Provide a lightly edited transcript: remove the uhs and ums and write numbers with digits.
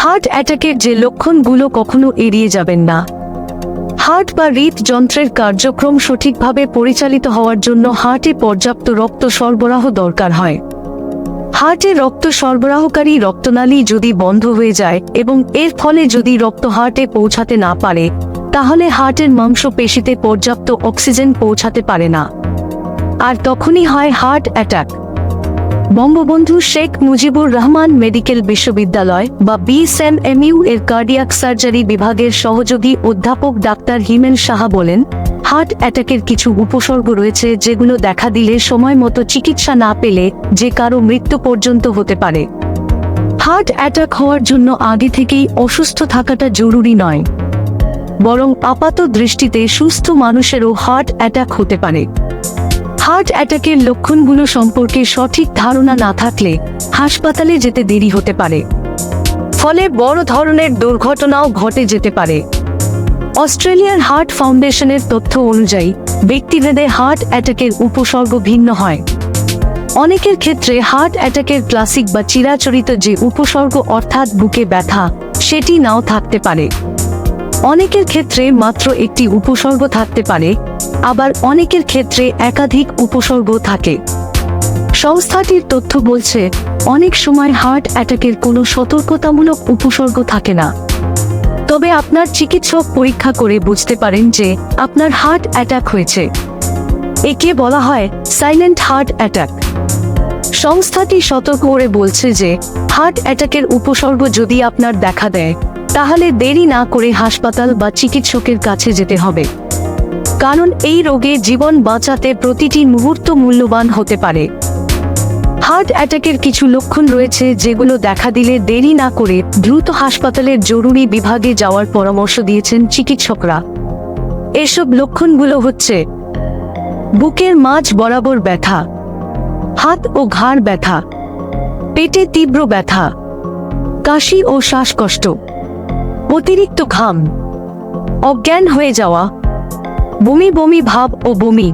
Heart অ্যাটাকের যে লক্ষণগুলো কখনো এড়িয়ে যাবেন না। হার্ট বা হৃদযন্ত্রের কার্যক্রম সঠিকভাবে পরিচালিত হওয়ার জন্য হার্টে পর্যাপ্ত রক্ত সরবরাহ দরকার হয়। হার্টে রক্ত সরবরাহকারী রক্তনালী যদি বন্ধ হয়ে যায় এবং এর ফলে যদি রক্ত হার্টে পৌঁছাতে না পারে, তাহলে হার্টের মাংসপেশিতে পর্যাপ্ত অক্সিজেন পৌঁছাতে পারে না, আর তখনই হয় heart attack. Bangabandhu Sheikh Mujibur Rahman medical বিশ্ববিদ্যালয় বা বিএসএমএমইউ এর কার্ডিয়াক সার্জারি বিভাগের সহযোগী অধ্যাপক ডাক্তার হিমেল সাহা বলেন, হার্ট অ্যাটাকের কিছু উপসর্গ রয়েছে যেগুলো দেখা দিলে সময় মতো চিকিৎসা না পেলে যে কারো মৃত্যু পর্যন্ত হতে পারে। হার্ট অ্যাটাক হওয়ার জন্য আগে থেকেই অসুস্থ থাকাটা জরুরি নয়, বরং আপাত দৃষ্টিতে সুস্থ মানুষেরও হার্ট অ্যাটাক হতে পারে। হার্ট অ্যাটাকের লক্ষণগুলো সম্পর্কে সঠিক ধারণা না থাকলে হাসপাতালে যেতে দেরি হতে পারে, ফলে বড় ধরনের দুর্ঘটনাও ঘটে যেতে পারে। অস্ট্রেলিয়ার হার্ট ফাউন্ডেশনের তথ্য অনুযায়ী ব্যক্তিভেদে হার্ট অ্যাটাকের উপসর্গ ভিন্ন হয়। অনেকের ক্ষেত্রে হার্ট অ্যাটাকের ক্লাসিক বা চিরাচরিত যে উপসর্গ অর্থাৎ বুকে ব্যথা, সেটি নাও থাকতে পারে। অনেকের ক্ষেত্রে মাত্র একটি উপসর্গ থাকতে পারে, আবার অনেকের ক্ষেত্রে একাধিক উপসর্গ থাকে। সংস্থাটির তথ্য বলছে, অনেক সময় হার্ট অ্যাটাকের কোনো সতর্কতামূলক উপসর্গ থাকে না, তবে আপনার চিকিৎসক পরীক্ষা করে বুঝতে পারেন যে আপনার হার্ট অ্যাটাক হয়েছে। একে বলা হয় সাইলেন্ট হার্ট অ্যাটাক। সংস্থাটি সতর্ক করে বলছে যে হার্ট অ্যাটাকের উপসর্গ যদি আপনার দেখা দেয়, তাহলে দেরি না করে হাসপাতাল বা চিকিৎসকের কাছে যেতে হবে, কারণ এই রোগে জীবন বাঁচাতে প্রতিটি মুহূর্ত মূল্যবান হতে পারে। হার্ট অ্যাটাকের কিছু লক্ষণ রয়েছে যেগুলো দেখা দিলে দেরি না করে দ্রুত হাসপাতালের জরুরি বিভাগে যাওয়ার পরামর্শ দিয়েছেন চিকিৎসকরা। এসব লক্ষণগুলো হচ্ছে: বুকের মাঝ বরাবর ব্যথা, হাত ও ঘাড় ব্যথা, পেটে তীব্র ব্যথা, কাশি ও শ্বাসকষ্ট, অতিরিক্ত ঘাম, অজ্ঞান হয়ে যাওয়া, বমি বমি ভাব ও বমি,